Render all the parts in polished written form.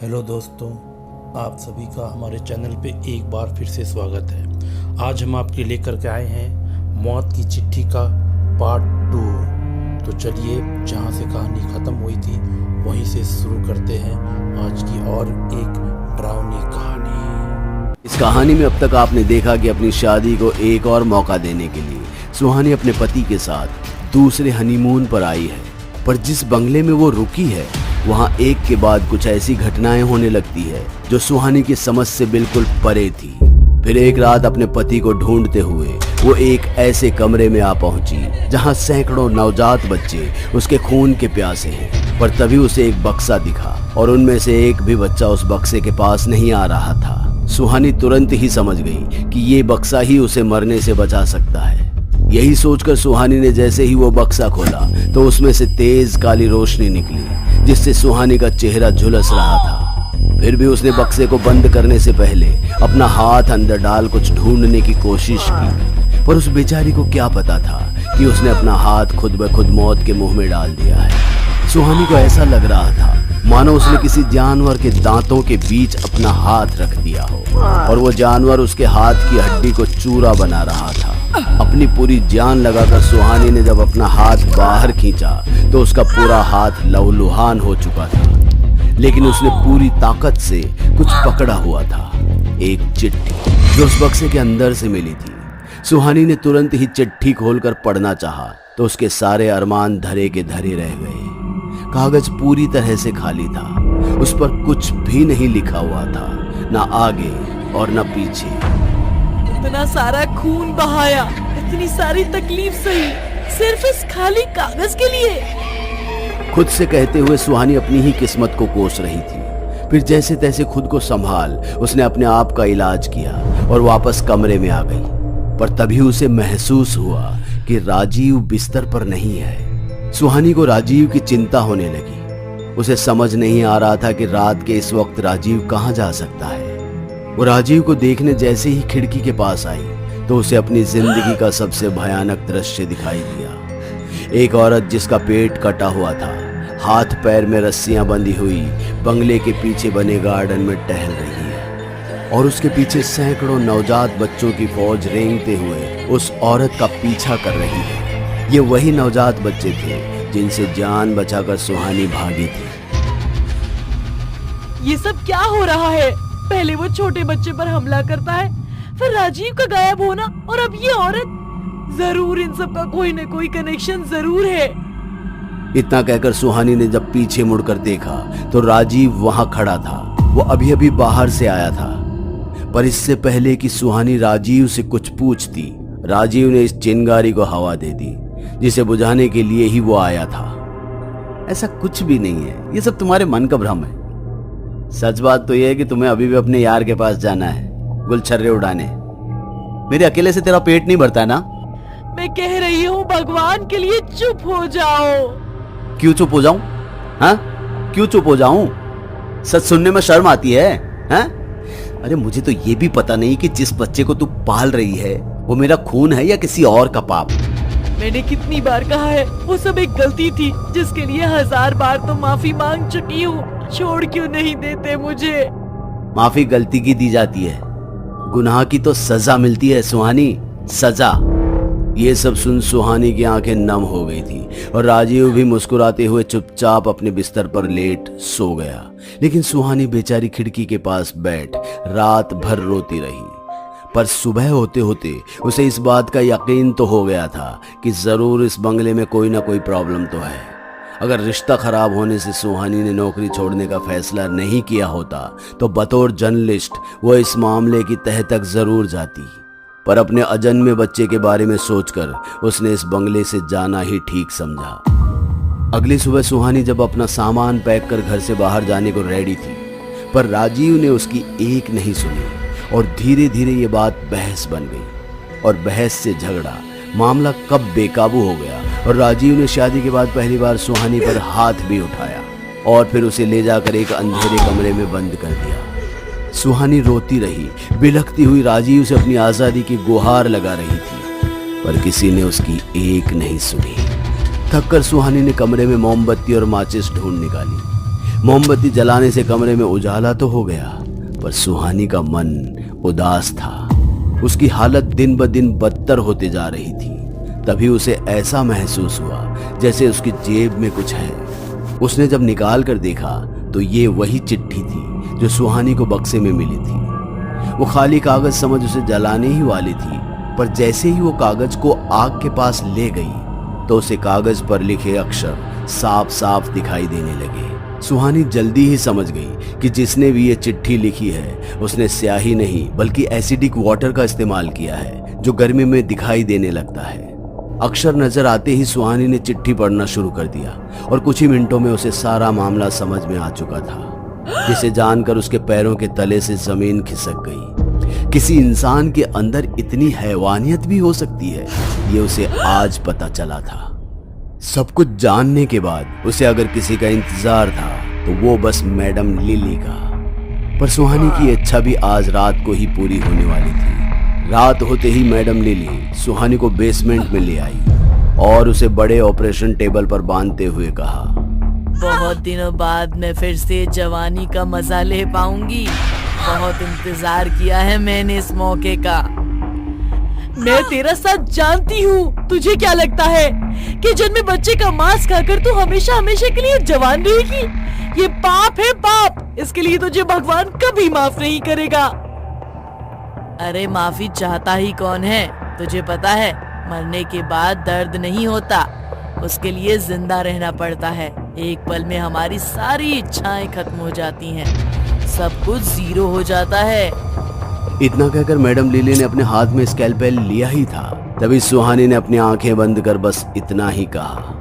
Hello दोस्तों, आप सभी का हमारे चैनल पे एक बार फिर से स्वागत है। आज हम आपके लेकर के आए हैं मौत की चिट्ठी का पार्ट 2। तो चलिए, जहाँ से कहानी ख़त्म हुई थी वहीं से शुरू करते हैं आज की और एक डरावनी कहानी। इस कहानी में अब तक आपने देखा कि अपनी शादी को एक और मौका देने के लिए सुहानी अपने पति के साथ दूसरे हनीमून पर आई है। पर जिस बंगले में वो रुकी है वहाँ एक के बाद कुछ ऐसी घटनाएं होने लगती है जो सुहानी की समझ से बिल्कुल परे थी। फिर एक रात अपने पति को ढूंढते हुए वो एक ऐसे कमरे में आ पहुंची जहां सैकड़ों नवजात बच्चे उसके खून के प्यासे हैं। पर तभी उसे एक बक्सा दिखा और उनमें से एक भी बच्चा उस बक्से के पास नहीं आ रहा था। सुहानी तुरंत ही समझ गई कि ये बक्सा ही उसे मरने से बचा सकता है। यही सोचकर सुहानी ने जैसे ही वो बक्सा खोला तो उसमें से तेज काली रोशनी निकली जिससे सुहानी का चेहरा झुलस रहा था। फिर भी उसने बक्से को बंद करने से पहले अपना हाथ अंदर डाल कुछ ढूंढने की कोशिश की, पर उस बेचारी को क्या पता था कि उसने अपना हाथ खुद ब खुद मौत के मुंह में डाल दिया है। सुहानी को ऐसा लग रहा था मानो उसने किसी जानवर के दांतों के बीच अपना हाथ रख दिया हो और वो जानवर उसके हाथ की हड्डी को चूरा बना रहा था। अपनी पूरी जान लगाकर सुहानी ने जब अपना हाथ बाहर खींचा तो उसका पूरा हाथ लहूलुहान हो चुका था, लेकिन उसने पूरी ताकत से कुछ पकड़ा हुआ था, एक चिट्ठी जो उस बक्से के अंदर से मिली थी। सुहानी ने तुरंत ही चिट्ठी खोलकर पढ़ना चाहा तो उसके सारे अरमान धरे के धरे रह गए। कागज पूरी तरह से खाली था, उस पर कुछ भी नहीं लिखा हुआ था, ना आगे और ना पीछे। इतना सारा खून बहाया, इतनी सारी तकलीफ सही, सिर्फ इस खाली कागज के लिए। खुद से कहते हुए सुहानी अपनी ही किस्मत को कोस रही थी। फिर जैसे तैसे खुद को संभाल उसने अपने आप का इलाज किया और वापस कमरे में आ गई। पर तभी उसे महसूस हुआ कि राजीव बिस्तर पर नहीं है। सुहानी को राजीव की चिंता होने लगी। उसे समझ नहीं आ रहा था कि रात के इस वक्त राजीव कहाँ जा सकता है। वो राजीव को देखने जैसे ही खिड़की के पास आई तो उसे अपनी जिंदगी का सबसे भयानक दृश्य दिखाई दिया। एक औरत जिसका पेट कटा हुआ था, हाथ पैर में रस्सियां बंधी हुई, बंगले के पीछे बने गार्डन में टहल रही है और उसके पीछे सैकड़ों नवजात बच्चों की फौज रेंगते हुए उस औरत का पीछा कर रही है। ये वही नवजात बच्चे थे जिनसे जान बचाकर सुहानी भागी थी। ये सब क्या हो रहा है? पहले वो छोटे बच्चे पर हमला करता है, फिर राजीव का गायब होना और अब ये औरत। जरूर इन सब का कोई न कोई कनेक्शन जरूर है। इतना कहकर सुहानी ने जब पीछे मुड़कर देखा तो राजीव वहां खड़ा था। वो अभी अभी बाहर से आया था। पर इससे पहले कि सुहानी राजीव से कुछ पूछती, राजीव ने इस चिंगारी को हवा दे दी जिसे बुझाने के लिए ही वो आया था। ऐसा कुछ भी नहीं है, ये सब तुम्हारे मन का भ्रम है। सच बात तो यह है कि तुम्हें अभी भी अपने यार के पास जाना है, गुलछर्रे उड़ाने। मेरे अकेले से तेरा पेट नहीं भरता है ना? मैं कह रही हूँ भगवान के लिए चुप हो जाओ। क्यों चुप हो जाऊं? हाँ, क्यों चुप हो जाऊं? सच सुनने में शर्म आती है? हाँ? अरे मुझे तो ये भी पता नहीं कि जिस बच्चे को तू पाल रही है वो मेरा खून है या किसी और का पाप। मैंने कितनी बार कहा है, वो सब एक गलती थी जिसके लिए 1000 बार तो माफी मांग चुकी हूँ। छोड़ क्यों नहीं देते मुझे? माफी गलती की दी जाती है, गुनाह की तो सजा मिलती है सुहानी, सजा। ये सब सुन सुहानी की आंखें नम हो गई थी और राजीव भी मुस्कुराते हुए चुपचाप अपने बिस्तर पर लेट सो गया। लेकिन सुहानी बेचारी खिड़की के पास बैठ रात भर रोती रही। पर सुबह होते होते उसे इस बात का यकीन तो हो गया था कि जरूर इस बंगले में कोई ना कोई प्रॉब्लम तो है। अगर रिश्ता खराब होने से सुहानी ने नौकरी छोड़ने का फैसला नहीं किया होता तो बतौर जर्नलिस्ट वो इस मामले की तह तक जरूर जाती। पर अपने अजन्मे बच्चे के बारे में सोचकर उसने इस बंगले से जाना ही ठीक समझा। अगली सुबह सुहानी जब अपना सामान पैक कर घर से बाहर जाने को रेडी थी, पर राजीव ने उसकी एक नहीं सुनी और धीरे धीरे ये बात बहस बन गई और बहस से झगड़ा। मामला कब बेकाबू हो गया और राजीव ने शादी के बाद पहली बार सुहानी पर हाथ भी उठाया और फिर उसे ले जाकर एक अंधेरे कमरे में बंद कर दिया। सुहानी रोती रही, बिलखती हुई राजीव से अपनी आजादी की गुहार लगा रही थी, पर किसी ने उसकी एक नहीं सुनी। थककर सुहानी ने कमरे में मोमबत्ती और माचिस ढूंढ निकाली। मोमबत्ती जलाने से कमरे में उजाला तो हो गया, पर सुहानी का मन उदास था। उसकी हालत दिन ब दिन बदतर होते जा रही थी। तभी उसे ऐसा महसूस हुआ जैसे उसकी जेब में कुछ है। उसने जब निकाल कर देखा तो ये वही चिट्ठी थी जो सुहानी को बक्से में मिली थी। वो खाली कागज समझ उसे जलाने ही वाली थी, पर जैसे ही वो कागज को आग के पास ले गई तो उसे कागज पर लिखे अक्षर साफ साफ दिखाई देने लगे। सुहानी जल्दी ही समझ गई कि जिसने भी ये चिट्ठी लिखी है उसने स्याही नहीं बल्कि एसिडिक वाटर का इस्तेमाल किया है, जो गर्मी में दिखाई देने लगता है। अक्षर नजर आते ही सुहानी ने चिट्ठी पढ़ना शुरू कर दिया और कुछ ही मिनटों में उसे सारा मामला समझ में आ चुका था, जिसे जानकर उसके पैरों के तले से जमीन खिसक गई। किसी इंसान के अंदर इतनी हैवानियत भी हो सकती है, ये उसे आज पता चला था। सब कुछ जानने के बाद उसे अगर किसी का इंतजार था तो वो बस मैडम लिली का। पर सुहानी की इच्छा भी आज रात को ही पूरी होने वाली थी। रात होते ही मैडम लिली सुहानी को बेसमेंट में ले आई और उसे बड़े ऑपरेशन टेबल पर बांधते हुए कहा, बहुत दिनों बाद मैं फिर से जवानी का मजा ले पाऊंगी। बहुत इंतजार किया है मैंने इस मौके का। मैं तेरा साथ जानती हूँ। तुझे क्या लगता है कि जन्मे बच्चे का मांस खाकर तू हमेशा हमेशा के लिए जवान रहेगी? ये पाप है, पाप। इसके लिए तुझे भगवान कभी माफ नहीं करेगा। अरे माफी चाहता ही कौन है? तुझे पता है मरने के बाद दर्द नहीं होता, उसके लिए जिंदा रहना पड़ता है। एक पल में हमारी सारी इच्छाएं खत्म हो जाती हैं, सब कुछ जीरो हो जाता है। इतना कहकर मैडम लिली ने अपने हाथ में स्कैलपेल लिया ही था, तभी सुहानी ने अपनी आंखें बंद कर बस इतना ही कहा,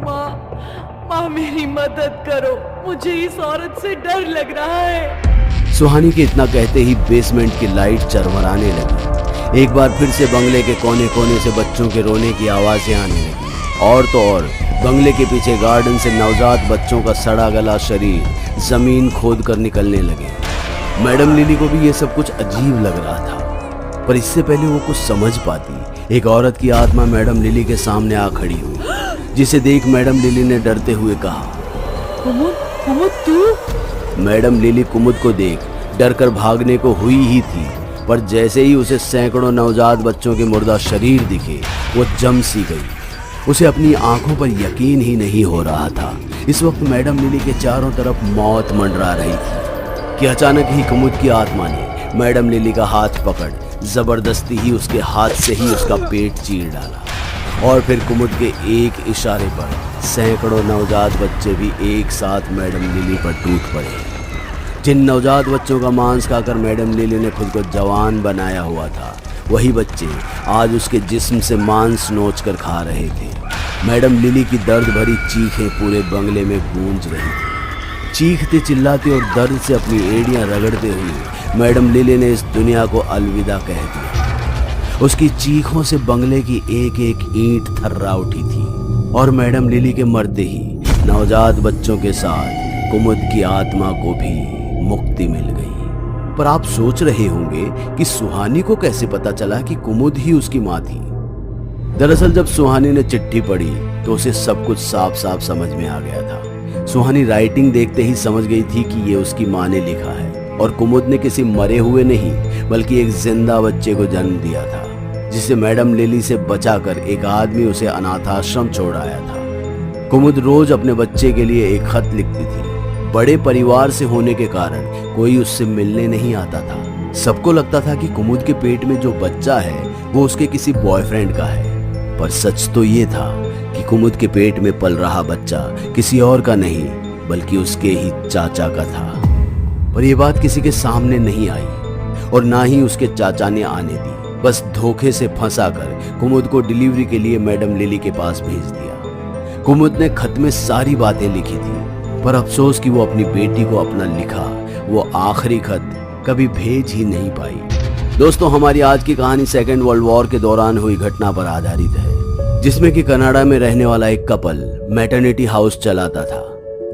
माँ मेरी मदद करो, मुझे इस औरत से डर लग रहा है। सुहानी के इतना कहते ही बेसमेंट की लाइट चरमराने लगी। एक बार फिर से बंगले के कोने कोने से बच्चों के रोने की आवाजें आने लगी। और तो और बंगले के पीछे गार्डन से नवजात बच्चों का सड़ा गला शरीर जमीन खोद कर निकलने लगे। मैडम लिली को भी ये सब कुछ अजीब लग रहा था, पर इससे पहले वो कुछ समझ पाती, एक औरत की आत्मा मैडम लिली के सामने आ खड़ी हुई, जिसे देख मैडम लिली ने डरते हुए कहा, कुमुद तू? मैडम लिली कुमुद को देख डर कर भागने को हुई ही थी, पर जैसे ही उसे सैकड़ों नवजात बच्चों के मुर्दा शरीर दिखे वो जम सी गई। उसे अपनी आंखों पर यकीन ही नहीं हो रहा था। इस वक्त मैडम लिली के चारों तरफ मौत मंडरा रही थी कि अचानक ही कुमुद की आत्मा ने मैडम लिली का हाथ पकड़ जबरदस्ती ही उसके हाथ से ही उसका पेट चीर डाला और फिर कुमुद के एक इशारे पर सैकड़ों नवजात बच्चे भी एक साथ मैडम लिली पर टूट पड़े। जिन नवजात बच्चों का मांस खाकर मैडम लिली ने खुद को जवान बनाया हुआ था, वही बच्चे आज उसके जिस्म से मांस नोच कर खा रहे थे। मैडम लिली की दर्द भरी चीखें पूरे बंगले में गूंज रही थी। चीखते चिल्लाते और दर्द से अपनी एड़ियां रगड़ते हुए मैडम लिली ने इस दुनिया को अलविदा कह दिया। उसकी चीखों से बंगले की एक एक ईंट थर्रा उठी थी और मैडम लिली के मरते ही नवजात बच्चों के साथ कुमुद की आत्मा को भी मुक्ति मिल गई। पर आप सोच रहे होंगे कि सुहानी को कैसे पता चला कि कुमुद ही उसकी माँ थी। दरअसल जब सुहानी ने चिट्ठी पढ़ी तो उसे सब कुछ साफ साफ समझ में आ गया था। सुहानी राइटिंग देखते ही समझ गई थी कि ये उसकी माँ ने लिखा है और कुमुद ने किसी मरे हुए नहीं बल्कि एक जिंदा बच्चे को जन्म दिया था, जिसे मैडम लिली से बचाकर एक आदमी उसे अनाथाश्रम छोड़ आया था। कुमुद रोज अपने बच्चे के लिए एक खत लिखती थी। बड़े परिवार से होने के कारण कोई उससे मिलने नहीं आता था। सबको लगता था कि कुमुद के पेट में जो बच्चा है वो उसके किसी बॉयफ्रेंड का है, पर सच तो ये था कि कुमुद के पेट में पल रहा बच्चा किसी और का नहीं बल्कि उसके ही चाचा का था। पर यह बात किसी के सामने नहीं आई और ना ही उसके चाचा ने आने दी। बस धोखे से फंसाकर कुमुद को डिलीवरी के लिए मैडम लिली के पास भेज दिया। कुमुद ने खत में सारी बातें लिखी थी, पर अफसोस कि वो अपनी बेटी को अपना लिखा वो आखिरी खत कभी भेज ही नहीं पाई। दोस्तों, हमारी आज की कहानी सेकेंड वर्ल्ड वॉर के दौरान हुई घटना पर आधारित है, जिसमें कि कनाडा में रहने वाला एक कपल मैटरनिटी हाउस चलाता था,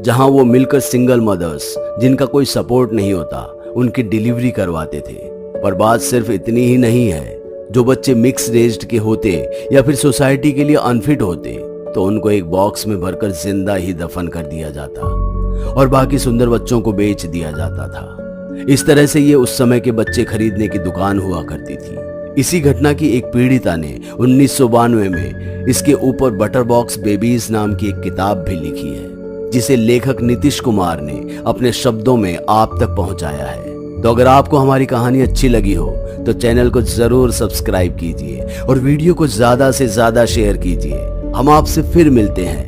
जहां वो मिलकर सिंगल मदर्स जिनका कोई सपोर्ट नहीं होता उनकी डिलीवरी करवाते थे। पर बात सिर्फ इतनी ही नहीं है, जो बच्चे मिक्स रेज्ड के होते या फिर सोसाइटी के लिए अनफिट होते तो उनको एक बॉक्स में भरकर जिंदा ही दफन कर दिया जाता और बाकी सुंदर बच्चों को बेच दिया जाता था। इस तरह से ये उस समय के बच्चे खरीदने की दुकान हुआ करती थी। इसी घटना की एक पीड़िता ने 1992 में इसके ऊपर बटर बॉक्स बेबीज नाम की एक किताब भी लिखी है, जिसे लेखक नीतीश कुमार ने अपने शब्दों में आप तक पहुंचाया है। तो अगर आपको हमारी कहानी अच्छी लगी हो तो चैनल को जरूर सब्सक्राइब कीजिए और वीडियो को ज्यादा से ज्यादा शेयर कीजिए। हम आपसे फिर मिलते हैं